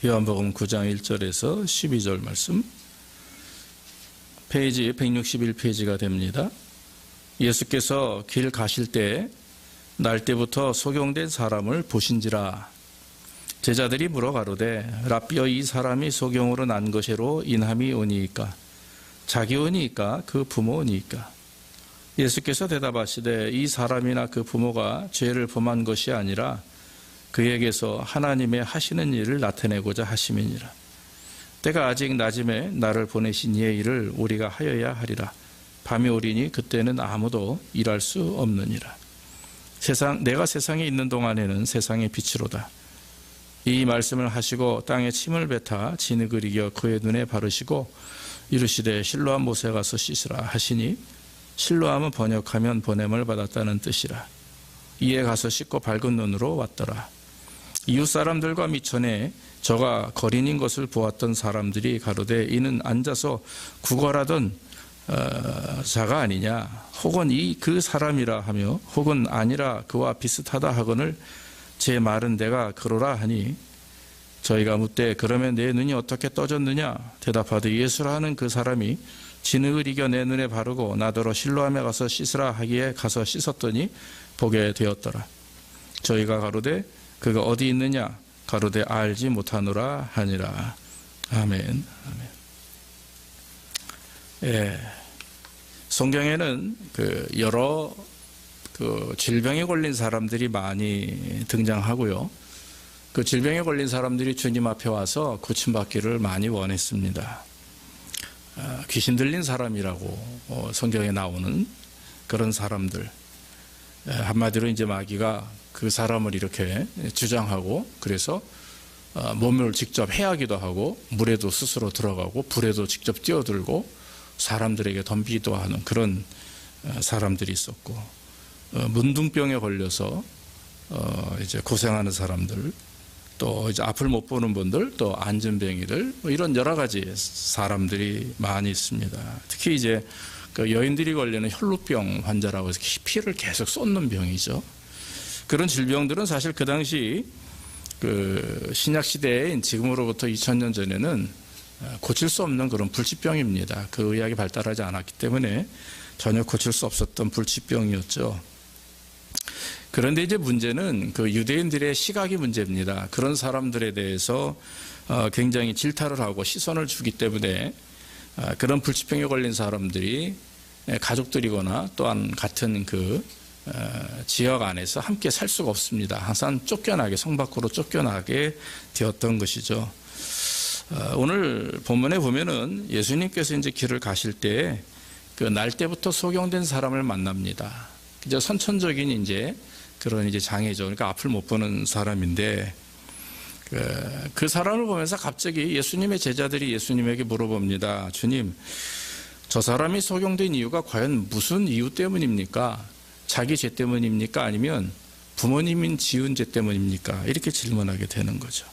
요한복음 9장 1절에서 12절 말씀, 페이지 161페이지가 됩니다. 예수께서 길 가실 때 날때부터 소경된 사람을 보신지라. 제자들이 물어 가로되 랍비여, 이 사람이 소경으로 난 것이로 인함이 오니이까? 자기 오니이까 그 부모 오니이까? 예수께서 대답하시되 이 사람이나 그 부모가 죄를 범한 것이 아니라 그에게서 하나님의 하시는 일을 나타내고자 하심이니라. 때가 아직 낮음에 나를 보내신 이의 일을 우리가 하여야 하리라. 밤이 오리니 그때는 아무도 일할 수 없느니라. 내가 세상에 있는 동안에는 세상의 빛이로다. 이 말씀을 하시고 땅에 침을 뱉어 진흙을 이겨 그의 눈에 바르시고 이르시되 실로암 못에 가서 씻으라 하시니, 실로암은 번역하면 보냄을 받았다는 뜻이라. 이에 가서 씻고 밝은 눈으로 왔더라. 이웃 사람들과 미천에 저가 거린인 것을 보았던 사람들이 가로되 이는 앉아서 구걸하던 자가 아니냐, 혹은 그 사람이라 하며 혹은 아니라 그와 비슷하다 하거늘 제 말은 내가 그러라 하니, 저희가 묻되 그러면 내 눈이 어떻게 떠졌느냐? 대답하되 예수라 하는 그 사람이 진흙을 이겨 내 눈에 바르고 나더러 실로암에 가서 씻으라 하기에 가서 씻었더니 보게 되었더라. 저희가 가로되 그가 어디 있느냐? 가로되 알지 못하노라 하니라. 아멘. 아멘. 예. 성경에는 여러 질병에 걸린 사람들이 많이 등장하고요. 그 질병에 걸린 사람들이 주님 앞에 와서 고침받기를 많이 원했습니다. 귀신 들린 사람이라고 성경에 나오는 그런 사람들, 한마디로 이제 마귀가 그 사람을 이렇게 주장하고, 그래서 몸을 직접 해하기도 하고 물에도 스스로 들어가고 불에도 직접 뛰어들고 사람들에게 덤비기도 하는 그런 사람들이 있었고, 문둥병에 걸려서 이제 고생하는 사람들, 또 이제 앞을 못 보는 분들, 또 안전뱅이들, 이런 여러 가지 사람들이 많이 있습니다. 특히 이제 여인들이 걸리는 혈루병 환자라고 해서 피를 계속 쏟는 병이죠. 그런 질병들은 사실 그 당시 신약 시대에 지금으로부터 2000년 전에는 고칠 수 없는 그런 불치병입니다. 그 의학이 발달하지 않았기 때문에 전혀 고칠 수 없었던 불치병이었죠. 그런데 이제 문제는 유대인들의 시각이 문제입니다. 그런 사람들에 대해서 굉장히 질타를 하고 시선을 주기 때문에 그런 불치병에 걸린 사람들이 가족들이거나 또한 같은 지역 안에서 함께 살 수가 없습니다. 항상 성 밖으로 쫓겨나게 되었던 것이죠. 오늘 본문에 보면은 예수님께서 이제 길을 가실 때 날 때부터 소경된 사람을 만납니다. 이제 선천적인 그런 장애죠. 그러니까 앞을 못 보는 사람인데, 그 사람을 보면서 갑자기 예수님의 제자들이 예수님에게 물어봅니다. 주님, 저 사람이 소경된 이유가 과연 무슨 이유 때문입니까? 자기 죄 때문입니까? 아니면 부모님인 지은 죄 때문입니까? 이렇게 질문하게 되는 거죠.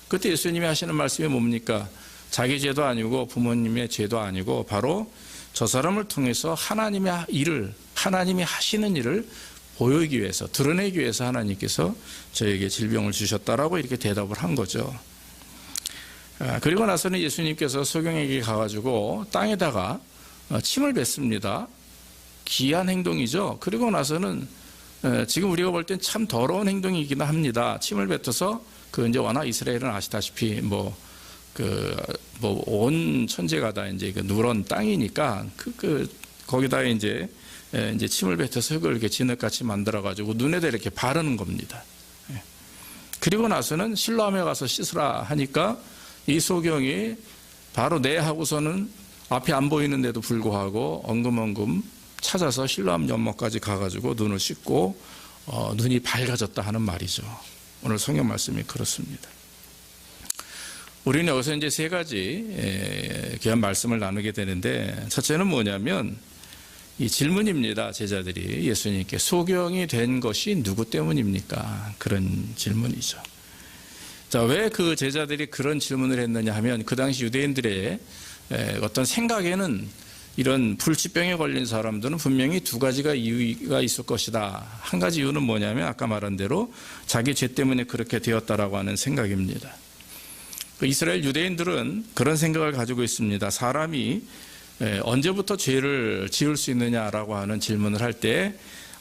그때 예수님이 하시는 말씀이 뭡니까? 자기 죄도 아니고 부모님의 죄도 아니고 바로 저 사람을 통해서 하나님이 하시는 일을 보이기 위해서, 드러내기 위해서 하나님께서 저에게 질병을 주셨다라고 이렇게 대답을 한 거죠. 그리고 나서는 예수님께서 소경에게 가가지고 땅에다가 침을 뱉습니다. 기이한 행동이죠. 그리고 나서는 지금 우리가 볼 땐 참 더러운 행동이긴 합니다. 침을 뱉어서 이제 워낙 이스라엘은 아시다시피 온 천지가 다 이제 누런 땅이니까 거기다 이제 침을 뱉어서 흙을 이렇게 진흙같이 만들어가지고 눈에다 이렇게 바르는 겁니다. 그리고 나서는 실로암에 가서 씻으라 하니까 이 소경이 바로 네 하고서는 앞이 안 보이는데도 불구하고 엉금엉금 찾아서 실로암 연못까지 가가지고 눈을 씻고 눈이 밝아졌다 하는 말이죠. 오늘 성경 말씀이 그렇습니다. 우리는 여기서 이제 세 가지 귀한 말씀을 나누게 되는데, 첫째는 뭐냐면 이 질문입니다. 제자들이 예수님께 소경이 된 것이 누구 때문입니까? 그런 질문이죠. 자, 왜 그 제자들이 그런 질문을 했느냐 하면, 그 당시 유대인들의 어떤 생각에는 이런 불치병에 걸린 사람들은 분명히 두 가지가 이유가 있을 것이다. 한 가지 이유는 뭐냐면 아까 말한 대로 자기 죄 때문에 그렇게 되었다라고 하는 생각입니다. 그 이스라엘 유대인들은 그런 생각을 가지고 있습니다. 사람이 언제부터 죄를 지을 수 있느냐라고 하는 질문을 할 때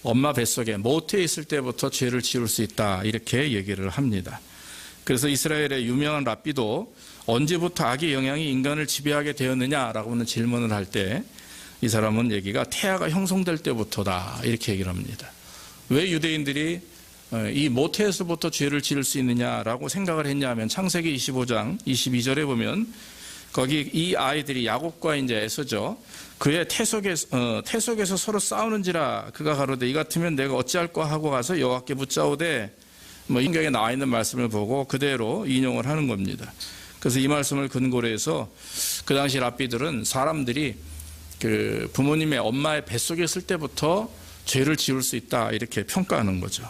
엄마 뱃속에 모태에 있을 때부터 죄를 지을 수 있다 이렇게 얘기를 합니다. 그래서 이스라엘의 유명한 랍비도 언제부터 악의 영향이 인간을 지배하게 되었느냐라고 하는 질문을 할 때 이 사람은 얘기가 태아가 형성될 때부터다 이렇게 얘기를 합니다. 왜 유대인들이 이 모태에서부터 죄를 지을 수 있느냐라고 생각을 했냐면 창세기 25장 22절에 보면 거기 이 아이들이 야곱과 이제 에서죠. 그의 태속에서 서로 싸우는지라 그가 가로되 이 같으면 내가 어찌할까 하고 가서 여호와께 묻자오되 성경에 나와 있는 말씀을 보고 그대로 인용을 하는 겁니다. 그래서 이 말씀을 근거로 해서 그 당시 랍비들은 사람들이 그 부모님의 엄마의 뱃속에 있을 때부터 죄를 지을 수 있다 이렇게 평가하는 거죠.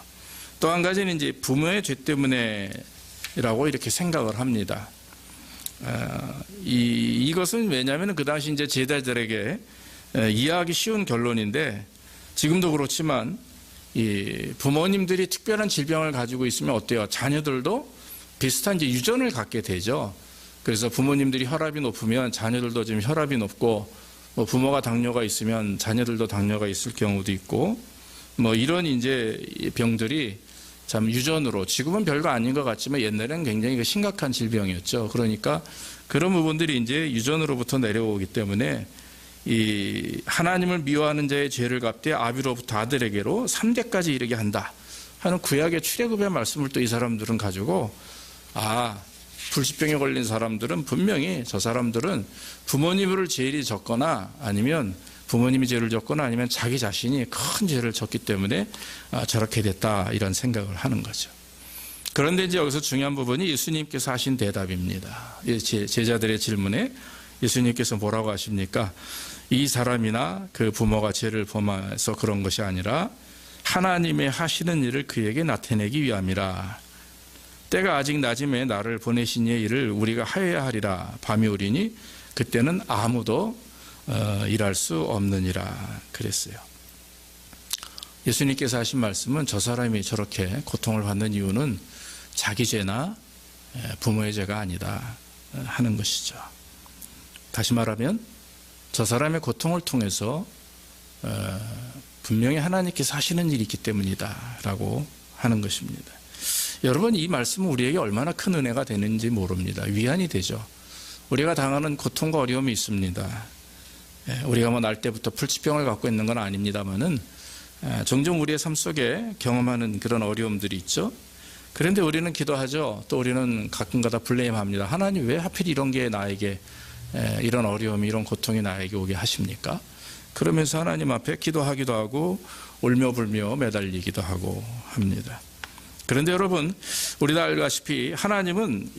또 한 가지는 이제 부모의 죄 때문에라고 이렇게 생각을 합니다. 이것은 왜냐하면 그 당시 이제 제자들에게 이해하기 쉬운 결론인데 지금도 그렇지만 이 부모님들이 특별한 질병을 가지고 있으면 어때요? 자녀들도 비슷한 이제 유전을 갖게 되죠. 그래서 부모님들이 혈압이 높으면 자녀들도 지금 혈압이 높고 뭐 부모가 당뇨가 있으면 자녀들도 당뇨가 있을 경우도 있고 뭐 이런 이제 병들이 참 유전으로 지금은 별거 아닌 것 같지만 옛날에는 굉장히 심각한 질병이었죠. 그러니까 그런 부분들이 이제 유전으로부터 내려오기 때문에 이 하나님을 미워하는 자의 죄를 갚되 아비로부터 아들에게로 3대까지 이르게 한다 하는 구약의 출애굽의 말씀을 또 이 사람들은 가지고 불치병에 걸린 사람들은 분명히 저 사람들은 부모님을 죄를 졌거나 아니면 부모님이 죄를 졌거나 아니면 자기 자신이 큰 죄를 졌기 때문에 저렇게 됐다 이런 생각을 하는 거죠. 그런데 이제 여기서 중요한 부분이 예수님께서 하신 대답입니다. 제자들의 질문에 예수님께서 뭐라고 하십니까? 이 사람이나 그 부모가 죄를 범해서 그런 것이 아니라 하나님의 하시는 일을 그에게 나타내기 위함이라. 때가 아직 낮음에 나를 보내신 이의 일을 우리가 하여야 하리라. 밤이 오리니 그때는 아무도 일할 수 없느니라 그랬어요. 예수님께서 하신 말씀은 저 사람이 저렇게 고통을 받는 이유는 자기 죄나 부모의 죄가 아니다 하는 것이죠. 다시 말하면 저 사람의 고통을 통해서 분명히 하나님께서 하시는 일이 있기 때문이다 라고 하는 것입니다. 여러분 이 말씀은 우리에게 얼마나 큰 은혜가 되는지 모릅니다. 위안이 되죠. 우리가 당하는 고통과 어려움이 있습니다. 우리가 뭐 날 때부터 불치병을 갖고 있는 건 아닙니다만은 종종 우리의 삶 속에 경험하는 그런 어려움들이 있죠. 그런데 우리는 기도하죠. 또 우리는 가끔가다 블레임합니다. 하나님 왜 하필 이런 게 나에게 이런 어려움이 이런 고통이 나에게 오게 하십니까? 그러면서 하나님 앞에 기도하기도 하고 울며불며 매달리기도 하고 합니다. 그런데 여러분 우리 다 알다시피 하나님은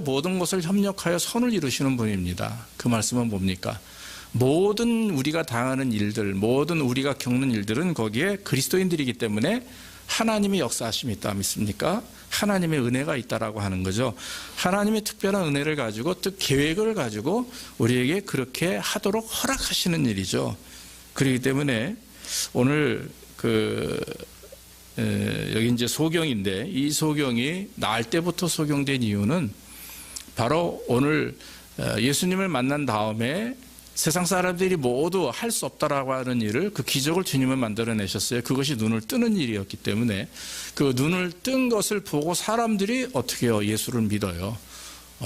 모든 것을 협력하여 선을 이루시는 분입니다. 그 말씀은 뭡니까? 모든 우리가 당하는 일들, 모든 우리가 겪는 일들은 거기에 그리스도인들이기 때문에 하나님의 역사하심이 있다 믿습니까? 하나님의 은혜가 있다라고 하는 거죠. 하나님의 특별한 은혜를 가지고 또 계획을 가지고 우리에게 그렇게 하도록 허락하시는 일이죠. 그렇기 때문에 오늘 여기 이제 소경인데 이 소경이 나을 때부터 소경된 이유는 바로 오늘 예수님을 만난 다음에 세상 사람들이 모두 할 수 없다라고 하는 일을 그 기적을 주님은 만들어내셨어요. 그것이 눈을 뜨는 일이었기 때문에 그 눈을 뜬 것을 보고 사람들이 어떻게 해요? 예수를 믿어요.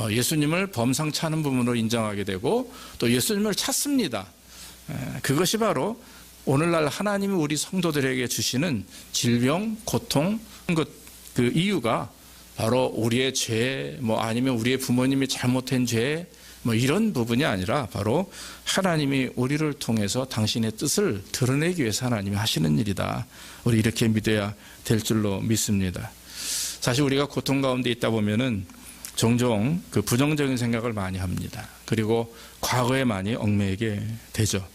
예수님을 범상치 않은 부분으로 인정하게 되고 또 예수님을 찾습니다. 그것이 바로 오늘날 하나님이 우리 성도들에게 주시는 질병, 고통, 그 이유가 바로 우리의 죄, 아니면 우리의 부모님이 잘못한 죄, 이런 부분이 아니라 바로 하나님이 우리를 통해서 당신의 뜻을 드러내기 위해서 하나님이 하시는 일이다. 우리 이렇게 믿어야 될 줄로 믿습니다. 사실 우리가 고통 가운데 있다 보면은 종종 그 부정적인 생각을 많이 합니다. 그리고 과거에 많이 얽매이게 되죠.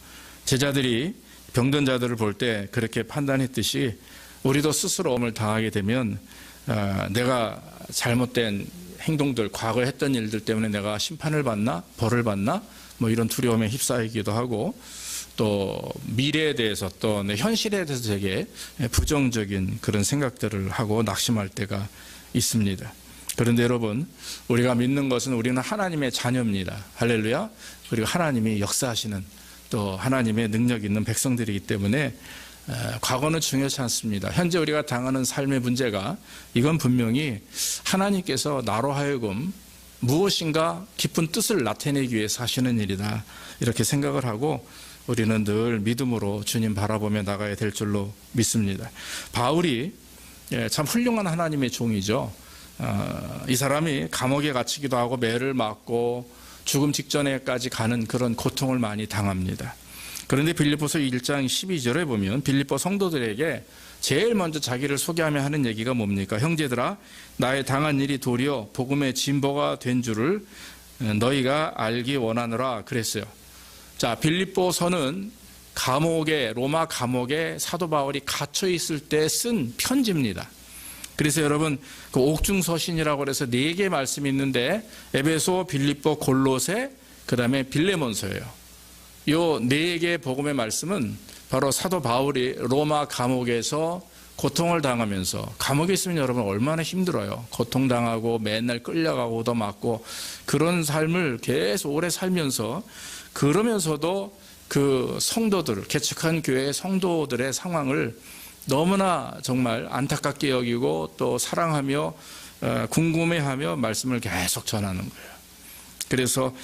제자들이 병든 자들을 볼 때 그렇게 판단했듯이 우리도 스스로 엄을 당하게 되면 내가 잘못된 행동들, 과거에 했던 일들 때문에 내가 심판을 받나, 벌을 받나, 이런 두려움에 휩싸이기도 하고 또 미래에 대해서 또 내 현실에 대해서 되게 부정적인 그런 생각들을 하고 낙심할 때가 있습니다. 그런데 여러분, 우리가 믿는 것은 우리는 하나님의 자녀입니다. 할렐루야. 그리고 하나님이 역사하시는 또 하나님의 능력 있는 백성들이기 때문에 과거는 중요치 않습니다. 현재 우리가 당하는 삶의 문제가 이건 분명히 하나님께서 나로 하여금 무엇인가 깊은 뜻을 나타내기 위해서 하시는 일이다, 이렇게 생각을 하고 우리는 늘 믿음으로 주님 바라보며 나가야 될 줄로 믿습니다. 바울이 참 훌륭한 하나님의 종이죠. 이 사람이 감옥에 갇히기도 하고 매를 맞고 죽음 직전에까지 가는 그런 고통을 많이 당합니다. 그런데 빌립보서 1장 12절에 보면 빌립보 성도들에게 제일 먼저 자기를 소개하며 하는 얘기가 뭡니까? 형제들아, 나의 당한 일이 도리어 복음의 진보가 된 줄을 너희가 알기 원하노라 그랬어요. 자, 빌립보서는 감옥에, 로마 감옥에 사도 바울이 갇혀 있을 때 쓴 편지입니다. 그래서 여러분, 그 옥중서신이라고 해서 4개 말씀이 있는데 에베소, 빌립보, 골로새, 그 다음에 빌레몬서예요. 이 4개의 복음의 말씀은 바로 사도 바울이 로마 감옥에서 고통을 당하면서, 감옥에 있으면 여러분 얼마나 힘들어요. 고통당하고 맨날 끌려가고 얻어맞고 그런 삶을 계속 오래 살면서, 그러면서도 그 성도들, 개척한 교회의 성도들의 상황을 너무나 정말 안타깝게 여기고 또 사랑하며 궁금해하며 말씀을 계속 전하는 거예요. 그래서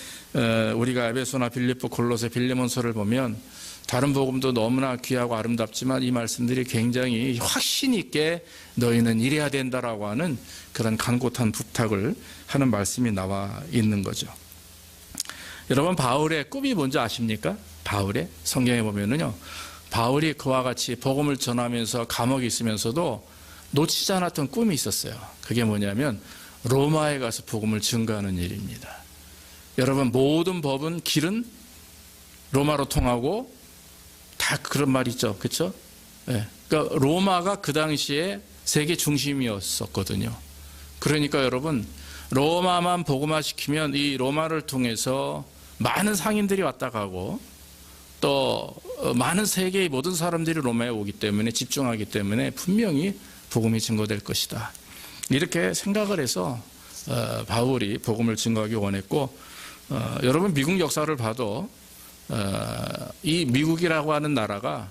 우리가 에베소나 빌립보, 골로새, 빌레몬서를 보면 다른 복음도 너무나 귀하고 아름답지만 이 말씀들이 굉장히 확신 있게 너희는 이래야 된다라고 하는 그런 간곡한 부탁을 하는 말씀이 나와 있는 거죠. 여러분, 바울의 꿈이 뭔지 아십니까? 바울의 성경에 보면은요, 바울이 그와 같이 복음을 전하면서 감옥에 있으면서도 놓치지 않았던 꿈이 있었어요. 그게 뭐냐면 로마에 가서 복음을 증거하는 일입니다. 여러분, 모든 법은 길은 로마로 통하고 다 그런 말이 있죠. 그렇죠? 네. 그러니까 로마가 그 당시에 세계 중심이었었거든요. 그러니까 여러분, 로마만 복음화시키면 이 로마를 통해서 많은 상인들이 왔다 가고 또 많은 세계의 모든 사람들이 로마에 오기 때문에, 집중하기 때문에 분명히 복음이 증거될 것이다, 이렇게 생각을 해서 바울이 복음을 증거하기 원했고, 여러분 미국 역사를 봐도 이 미국이라고 하는 나라가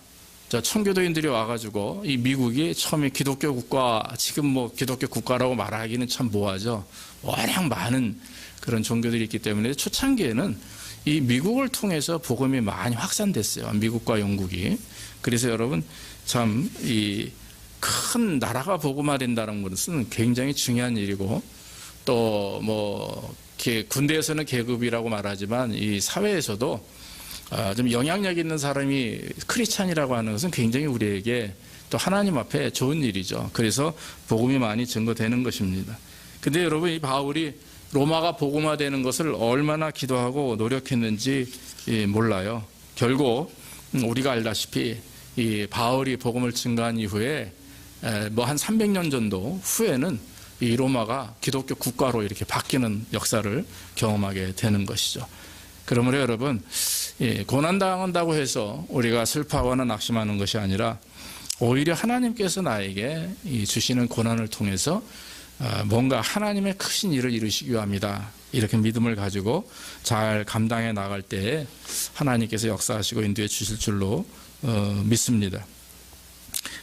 청교도인들이 와가지고 이 미국이 처음에 기독교 국가, 지금 뭐 기독교 국가라고 말하기는 참 뭐하죠. 워낙 많은 그런 종교들이 있기 때문에 초창기에는 이 미국을 통해서 복음이 많이 확산됐어요. 미국과 영국이. 그래서 여러분, 참 이 큰 나라가 복음화된다는 것은 굉장히 중요한 일이고, 또 뭐 군대에서는 계급이라고 말하지만 이 사회에서도 좀 영향력 있는 사람이 크리스찬이라고 하는 것은 굉장히 우리에게 또 하나님 앞에 좋은 일이죠. 그래서 복음이 많이 증거되는 것입니다. 근데 여러분, 이 바울이 로마가 복음화되는 것을 얼마나 기도하고 노력했는지 몰라요. 결국 우리가 알다시피 이 바울이 복음을 증거한 이후에 뭐 한 300년 정도 후에는 이 로마가 기독교 국가로 이렇게 바뀌는 역사를 경험하게 되는 것이죠. 그러므로 여러분, 고난당한다고 해서 우리가 슬퍼하거나 낙심하는 것이 아니라 오히려 하나님께서 나에게 주시는 고난을 통해서 뭔가 하나님의 크신 일을 이루시기 위함이다, 이렇게 믿음을 가지고 잘 감당해 나갈 때에 하나님께서 역사하시고 인도해 주실 줄로 믿습니다.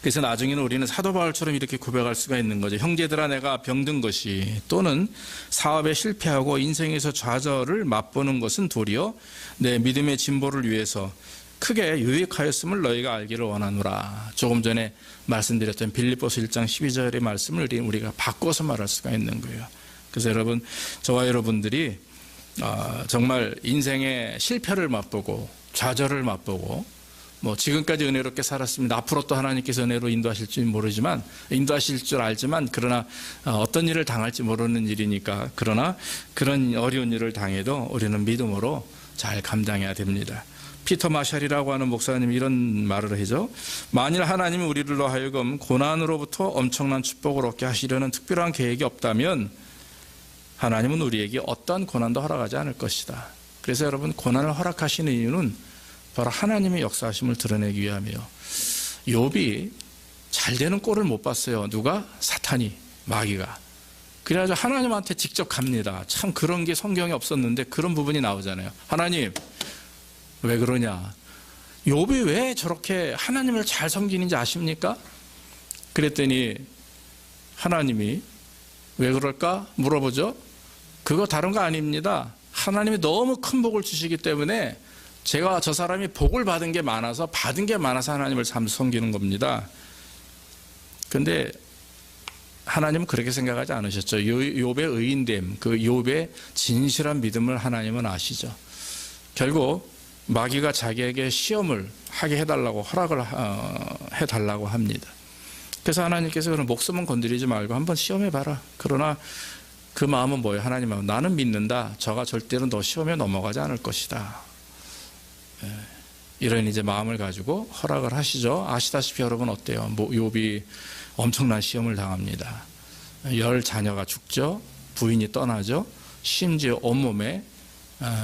그래서 나중에는 우리는 사도 바울처럼 이렇게 고백할 수가 있는 거죠. 형제들아, 내가 병든 것이 또는 사업에 실패하고 인생에서 좌절을 맛보는 것은 도리어 내 믿음의 진보를 위해서 크게 유익하였음을 너희가 알기를 원하노라. 조금 전에 말씀드렸던 빌립보서 1장 12절의 말씀을 우리가 바꿔서 말할 수가 있는 거예요. 그래서 여러분, 저와 여러분들이 정말 인생의 실패를 맛보고 좌절을 맛보고 뭐 지금까지 은혜롭게 살았습니다. 앞으로 또 하나님께서 은혜로 인도하실지 모르지만, 인도하실 줄 알지만, 그러나 어떤 일을 당할지 모르는 일이니까, 그러나 그런 어려운 일을 당해도 우리는 믿음으로 잘 감당해야 됩니다. 피터 마샬이라고 하는 목사님이 이런 말을 하죠. 만일 하나님이 우리들로 하여금 고난으로부터 엄청난 축복을 얻게 하시려는 특별한 계획이 없다면 하나님은 우리에게 어떠한 고난도 허락하지 않을 것이다. 그래서 여러분, 고난을 허락하시는 이유는 바로 하나님의 역사하심을 드러내기 위함이에요. 욥이 잘 되는 꼴을 못 봤어요. 누가? 사탄이, 마귀가. 그래가지고 하나님한테 직접 갑니다. 참 그런 게 성경에 없었는데 그런 부분이 나오잖아요. 하나님, 왜 그러냐? 욥이 왜 저렇게 하나님을 잘 섬기는지 아십니까? 그랬더니 하나님이 왜 그럴까? 물어보죠. 그거 다른 거 아닙니다. 하나님이 너무 큰 복을 주시기 때문에 제가 저 사람이 복을 받은 게 많아서 하나님을 참 섬기는 겁니다. 근데 하나님은 그렇게 생각하지 않으셨죠. 욥의 의인됨, 그 욥의 진실한 믿음을 하나님은 아시죠. 결국 마귀가 자기에게 시험을 하게 해달라고 허락을 해달라고 합니다. 그래서 하나님께서 그런 목숨은 건드리지 말고 한번 시험해봐라. 그러나 그 마음은 뭐예요? 하나님은 나는 믿는다. 저가 절대로 너 시험에 넘어가지 않을 것이다. 이런 이제 마음을 가지고 허락을 하시죠. 아시다시피 여러분 어때요? 욥이 엄청난 시험을 당합니다. 10 자녀가 죽죠. 부인이 떠나죠. 심지어 온몸에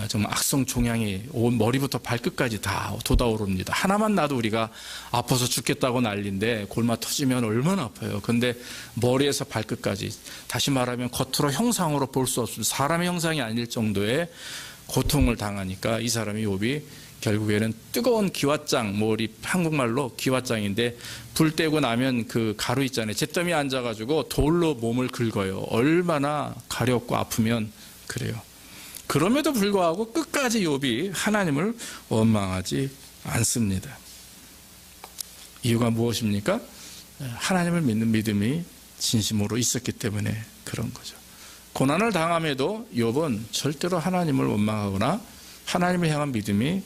정말 악성 종양이 온 머리부터 발끝까지 다 돋아오릅니다. 하나만 나도 우리가 아파서 죽겠다고 난리인데 골마 터지면 얼마나 아파요. 근데 머리에서 발끝까지, 다시 말하면 겉으로 형상으로 볼 수 없는 사람의 형상이 아닐 정도의 고통을 당하니까 이 사람이 욥이 결국에는 뜨거운 기왓장, 우리 한국말로 기왓장인데 불 떼고 나면 그 가루 있잖아요. 잿더미에 앉아가지고 돌로 몸을 긁어요. 얼마나 가렵고 아프면 그래요. 그럼에도 불구하고 끝까지 욥이 하나님을 원망하지 않습니다. 이유가 무엇입니까? 하나님을 믿는 믿음이 진심으로 있었기 때문에 그런 거죠. 고난을 당함에도 욥은 절대로 하나님을 원망하거나 하나님을 향한 믿음이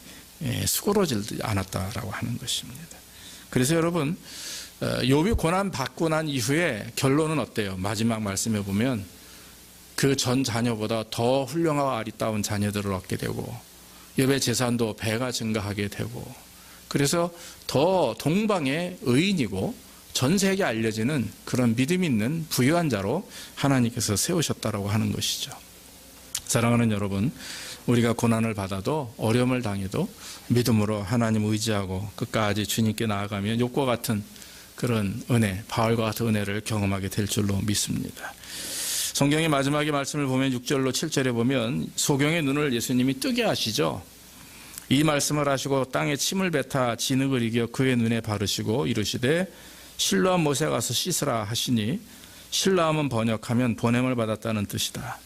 수그러지지 않았다라고 하는 것입니다. 그래서 여러분, 욥이 고난 받고 난 이후에 결론은 어때요? 마지막 말씀해 보면 그 전 자녀보다 더 훌륭하고 아리따운 자녀들을 얻게 되고 욥의 재산도 배가 증가하게 되고, 그래서 더 동방의 의인이고 전 세계에 알려지는 그런 믿음 있는 부유한 자로 하나님께서 세우셨다라고 하는 것이죠. 사랑하는 여러분, 우리가 고난을 받아도 어려움을 당해도 믿음으로 하나님 의지하고 끝까지 주님께 나아가면 욥과 같은 그런 은혜, 바울과 같은 은혜를 경험하게 될 줄로 믿습니다. 성경의 마지막에 말씀을 보면 6절로 7절에 보면 소경의 눈을 예수님이 뜨게 하시죠. 이 말씀을 하시고 땅에 침을 뱉어 진흙을 이겨 그의 눈에 바르시고 이르시되 실로암 못에 가서 씻으라 하시니, 실로암은 번역하면 보냄을 받았다는 뜻이다.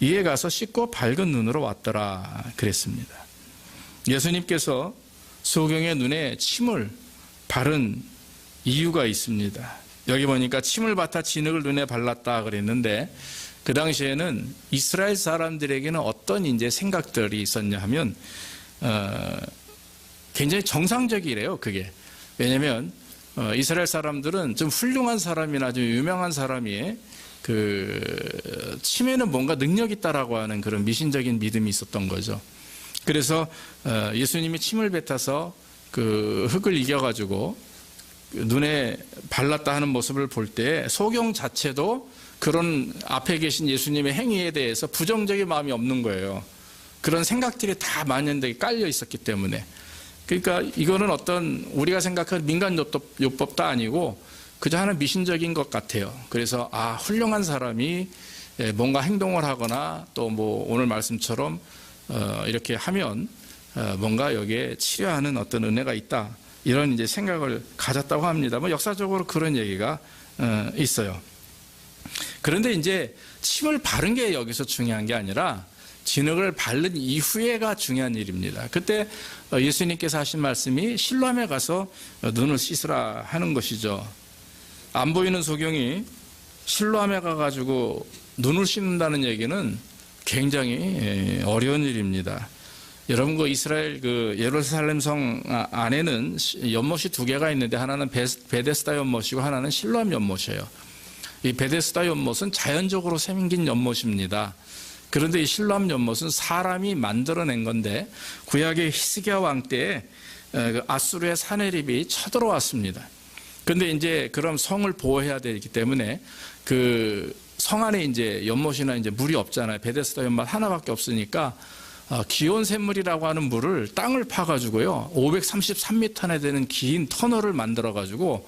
이에 가서 씻고 밝은 눈으로 왔더라 그랬습니다. 예수님께서 소경의 눈에 침을 바른 이유가 있습니다. 여기 보니까 침을 받아 진흙을 눈에 발랐다 그랬는데, 그 당시에는 이스라엘 사람들에게는 어떤 이제 생각들이 있었냐 하면 굉장히 정상적이래요. 그게 왜냐하면 이스라엘 사람들은 좀 훌륭한 사람이나 좀 유명한 사람이 그 침에는 뭔가 능력이 있다라고 하는 그런 미신적인 믿음이 있었던 거죠. 그래서 예수님이 침을 뱉어서 그 흙을 이겨가지고 눈에 발랐다 하는 모습을 볼 때 소경 자체도 그런 앞에 계신 예수님의 행위에 대해서 부정적인 마음이 없는 거예요. 그런 생각들이 다 만연되게 깔려 있었기 때문에. 그러니까 이거는 어떤 우리가 생각하는 민간 요법도 아니고 그저 하나 미신적인 것 같아요. 그래서 훌륭한 사람이 뭔가 행동을 하거나 또 뭐 오늘 말씀처럼 이렇게 하면 뭔가 여기에 치료하는 어떤 은혜가 있다, 이런 이제 생각을 가졌다고 합니다. 뭐 역사적으로 그런 얘기가 있어요. 그런데 이제 침을 바른 게 여기서 중요한 게 아니라 진흙을 바른 이후에가 중요한 일입니다. 그때 예수님께서 하신 말씀이 실로암에 가서 눈을 씻으라 하는 것이죠. 안 보이는 소경이 실로암에 가가지고 눈을 씻는다는 얘기는 굉장히 어려운 일입니다. 여러분, 그 이스라엘 그 예루살렘 성 안에는 연못이 2개가 있는데 하나는 베데스다 연못이고 하나는 실로암 연못이에요. 이 베데스다 연못은 자연적으로 생긴 연못입니다. 그런데 이 실로암 연못은 사람이 만들어낸 건데 구약의 히스기야 왕 때에 아수르의 사내립이 쳐들어왔습니다. 그런데 이제 그럼 성을 보호해야 되기 때문에 그 성 안에 이제 연못이나 이제 물이 없잖아요. 베데스다 연못 하나밖에 없으니까 기온 샘물이라고 하는 물을 땅을 파가지고요, 533m나 되는 긴 터널을 만들어가지고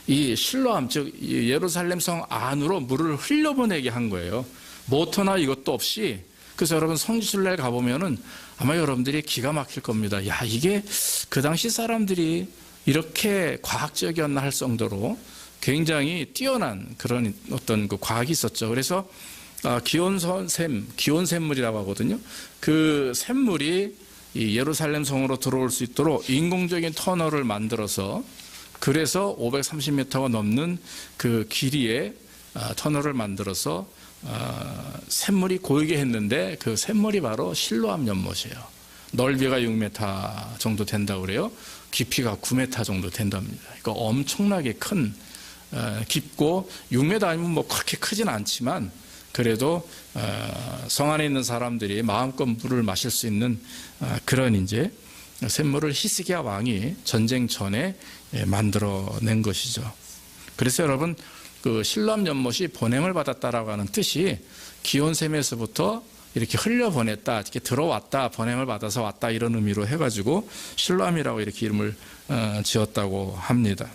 이 실로암 즉 예루살렘 성 안으로 물을 흘려보내게 한 거예요. 모터나 이것도 없이. 그래서 여러분 성지순례 가보면은 아마 여러분들이 기가 막힐 겁니다. 야, 이게 그 당시 사람들이 이렇게 과학적이었나 할 정도로 굉장히 뛰어난 그런 어떤 그 과학이 있었죠. 그래서 기온샘물이라고 하거든요. 그 샘물이 이 예루살렘 성으로 들어올 수 있도록 인공적인 터널을 만들어서, 그래서 530m가 넘는 그 길이의 터널을 만들어서 샘물이 고이게 했는데, 그 샘물이 바로 실로암 연못이에요. 넓이가 6m 정도 된다고 그래요. 깊이가 9m 정도 된답니다. 그러니까 엄청나게 큰, 깊고 6m 아니면 뭐 그렇게 크진 않지만 그래도 성 안에 있는 사람들이 마음껏 물을 마실 수 있는 그런 이제 샘물을 히스기야 왕이 전쟁 전에 만들어낸 것이죠. 그래서 여러분 그 실로암 연못이 보냄을 받았다라고 하는 뜻이 기온샘에서부터 이렇게 흘려보냈다, 이렇게 들어왔다, 보냄을 받아서 왔다, 이런 의미로 해가지고 실로암이라고 이렇게 이름을 지었다고 합니다.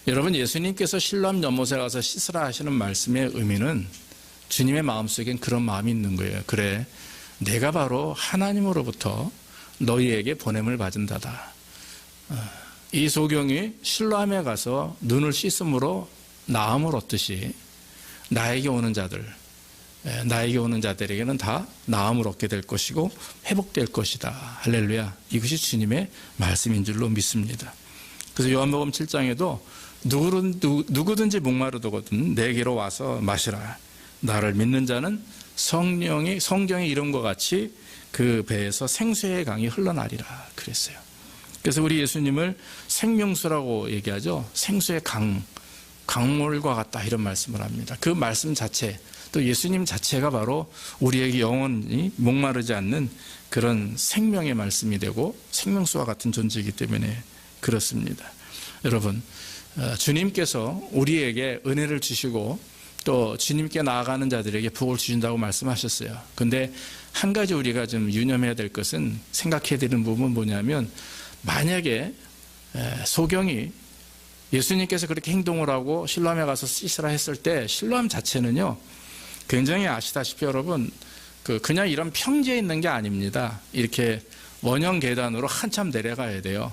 여러분, 예수님께서 실로암 연못에 가서 씻으라 하시는 말씀의 의미는 주님의 마음속엔 그런 마음이 있는 거예요. 그래, 내가 바로 하나님으로부터 너희에게 보냄을 받은다다. 이 소경이 실로암에 가서 눈을 씻음으로 나음을 얻듯이 나에게 오는 자들에게는 다 나음을 얻게 될 것이고 회복될 것이다. 할렐루야. 이것이 주님의 말씀인 줄로 믿습니다. 그래서 요한복음 7장에도 누구든지 목마르거든 내게로 와서 마시라. 나를 믿는 자는 성경의 이름과 같이 그 배에서 생수의 강이 흘러나리라 그랬어요. 그래서 우리 예수님을 생명수라고 얘기하죠. 생수의 강물과 같다, 이런 말씀을 합니다. 그 말씀 자체, 또 예수님 자체가 바로 우리에게 영원히 목마르지 않는 그런 생명의 말씀이 되고 생명수와 같은 존재이기 때문에 그렇습니다. 여러분, 주님께서 우리에게 은혜를 주시고 또 주님께 나아가는 자들에게 복을 주신다고 말씀하셨어요. 그런데 한 가지 우리가 좀 유념해야 될 것은, 생각해야 되는 부분은 뭐냐면, 만약에 소경이 예수님께서 그렇게 행동을 하고 실로암에 가서 씻으라 했을 때, 실로암 자체는요 굉장히 아시다시피 여러분 그냥 이런 평지에 있는 게 아닙니다. 이렇게 원형 계단으로 한참 내려가야 돼요.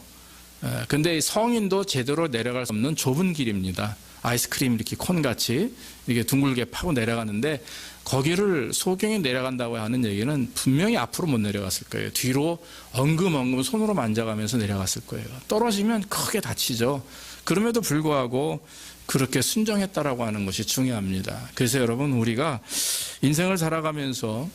근데 성인도 제대로 내려갈 수 없는 좁은 길입니다. 아이스크림 이렇게 콘같이 이렇게 둥글게 파고 내려가는데, 거기를 소경이 내려간다고 하는 얘기는 분명히 앞으로 못 내려갔을 거예요. 뒤로 엉금엉금 손으로 만져가면서 내려갔을 거예요. 떨어지면 크게 다치죠. 그럼에도 불구하고 그렇게 순종했다라고 하는 것이 중요합니다. 그래서 여러분, 우리가 인생을 살아가면서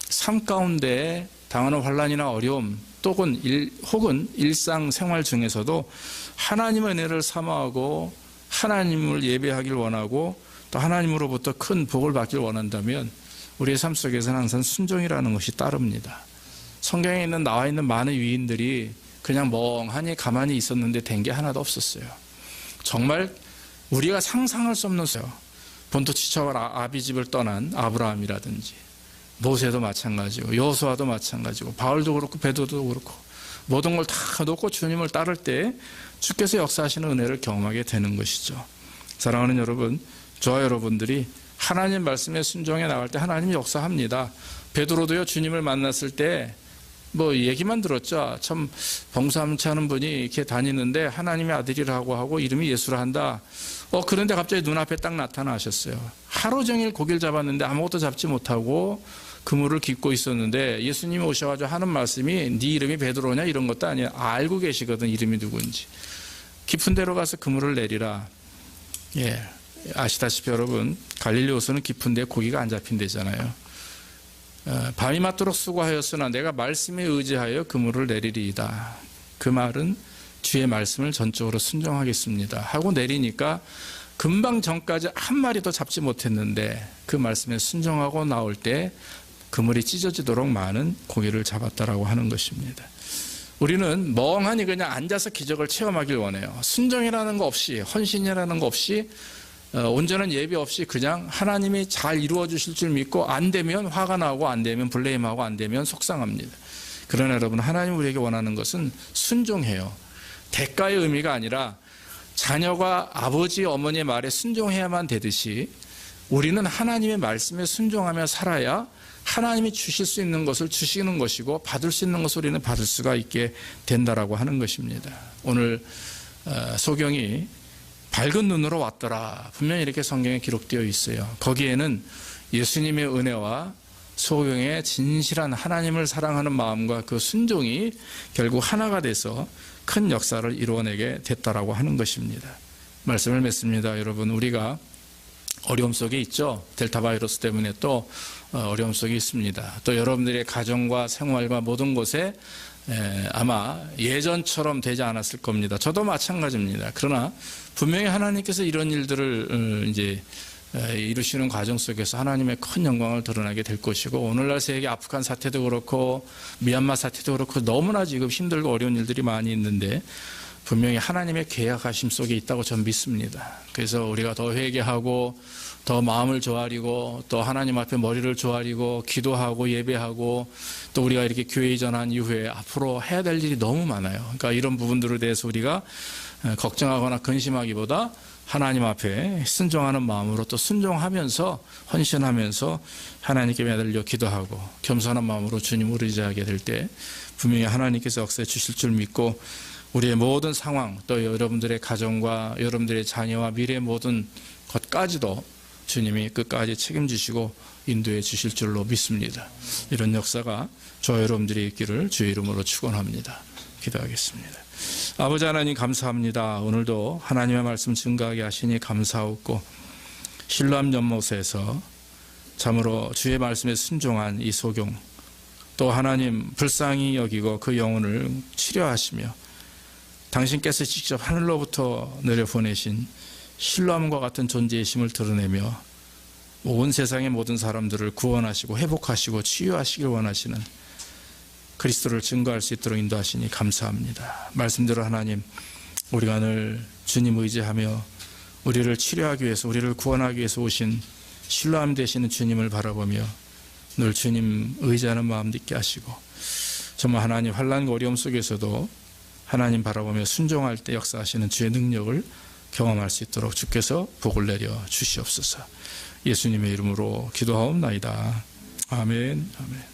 삶 가운데 당하는 환난이나 어려움, 혹은 일상생활 중에서도 하나님의 은혜를 사모하고 하나님을 예배하길 원하고 또 하나님으로부터 큰 복을 받길 원한다면 우리의 삶 속에서는 항상 순종이라는 것이 따릅니다. 성경에 나와 있는 많은 위인들이 그냥 멍하니 가만히 있었는데 된 게 하나도 없었어요. 정말 우리가 상상할 수 없는 본토 지쳐와 아비집을 떠난 아브라함이라든지 모세도 마찬가지고 여호수아도 마찬가지고 바울도 그렇고 베드로도 그렇고 모든 걸 다 놓고 주님을 따를 때 주께서 역사하시는 은혜를 경험하게 되는 것이죠. 사랑하는 여러분, 저와 여러분들이 하나님 말씀에 순종해 나갈 때 하나님이 역사합니다. 베드로도요, 주님을 만났을 때 뭐 얘기만 들었죠. 참 봉사하는 분이 이렇게 다니는데 하나님의 아들이라고 하고 이름이 예수라 한다. 그런데 갑자기 눈앞에 딱 나타나셨어요. 하루 종일 고기를 잡았는데 아무것도 잡지 못하고 그물을 깃고 있었는데 예수님이 오셔가지고 하는 말씀이 네 이름이 베드로냐 이런 것도 아니야. 알고 계시거든, 이름이 누구인지. 깊은 데로 가서 그물을 내리라. 예, 아시다시피 여러분, 갈릴리 호수는 깊은 데 고기가 안 잡힌 데잖아요. 밤이 맞도록 수고하였으나 내가 말씀에 의지하여 그물을 내리리이다. 그 말은 주의 말씀을 전적으로 순종하겠습니다 하고 내리니까 금방 전까지 한 마리도 잡지 못했는데 그 말씀에 순종하고 나올 때 그물이 찢어지도록 많은 고기를 잡았다라고 하는 것입니다. 우리는 멍하니 그냥 앉아서 기적을 체험하길 원해요. 순종이라는 거 없이, 헌신이라는 거 없이, 온전한 예배 없이 그냥 하나님이 잘 이루어 주실 줄 믿고 안 되면 화가 나고 안 되면 블레임하고 안 되면 속상합니다. 그러나 여러분, 하나님 우리에게 원하는 것은 순종해요. 대가의 의미가 아니라 자녀가 아버지 어머니의 말에 순종해야만 되듯이 우리는 하나님의 말씀에 순종하며 살아야 하나님이 주실 수 있는 것을 주시는 것이고 받을 수 있는 것을 우리는 받을 수가 있게 된다라고 하는 것입니다. 오늘 소경이 밝은 눈으로 왔더라, 분명히 이렇게 성경에 기록되어 있어요. 거기에는 예수님의 은혜와 소경의 진실한 하나님을 사랑하는 마음과 그 순종이 결국 하나가 돼서 큰 역사를 이루어내게 됐다라고 하는 것입니다. 말씀을 맺습니다. 여러분, 우리가 어려움 속에 있죠. 델타 바이러스 때문에 또 어려움 속에 있습니다. 또 여러분들의 가정과 생활과 모든 곳에 아마 예전처럼 되지 않았을 겁니다. 저도 마찬가지입니다. 그러나 분명히 하나님께서 이런 일들을 이제 이루시는 과정 속에서 하나님의 큰 영광을 드러나게 될 것이고, 오늘날 세계 아프간 사태도 그렇고 미얀마 사태도 그렇고 너무나 지금 힘들고 어려운 일들이 많이 있는데 분명히 하나님의 계약하심 속에 있다고 저는 믿습니다. 그래서 우리가 더 회개하고 더 마음을 조아리고 또 하나님 앞에 머리를 조아리고 기도하고 예배하고 또 우리가 이렇게 교회 이전한 이후에 앞으로 해야 될 일이 너무 많아요. 그러니까 이런 부분들에 대해서 우리가 걱정하거나 근심하기보다 하나님 앞에 순종하는 마음으로 또 순종하면서 헌신하면서 하나님께 매달려 기도하고 겸손한 마음으로 주님을 의지하게 될 때 분명히 하나님께서 역사해 주실 줄 믿고, 우리의 모든 상황, 또 여러분들의 가정과 여러분들의 자녀와 미래의 모든 것까지도 주님이 끝까지 책임지시고 인도해 주실 줄로 믿습니다. 이런 역사가 저와 여러분들이 있기를 주의 이름으로 축원합니다. 기도하겠습니다. 아버지 하나님, 감사합니다. 오늘도 하나님의 말씀 증거하게 하시니 감사하고, 신람 연못에서 참으로 주의 말씀에 순종한 이 소경, 또 하나님 불쌍히 여기고 그 영혼을 치료하시며 당신께서 직접 하늘로부터 내려보내신 실로암과 같은 존재의 힘을 드러내며 온 세상의 모든 사람들을 구원하시고 회복하시고 치유하시길 원하시는 그리스도를 증거할 수 있도록 인도하시니 감사합니다. 말씀대로 하나님, 우리가 늘 주님 의지하며 우리를 치료하기 위해서, 우리를 구원하기 위해서 오신 실로암 되시는 주님을 바라보며 늘 주님 의지하는 마음 있게 하시고, 정말 하나님 환난과 어려움 속에서도 하나님 바라보며 순종할 때 역사하시는 주의 능력을 경험할 수 있도록 주께서 복을 내려 주시옵소서. 예수님의 이름으로 기도하옵나이다. 아멘. 아멘.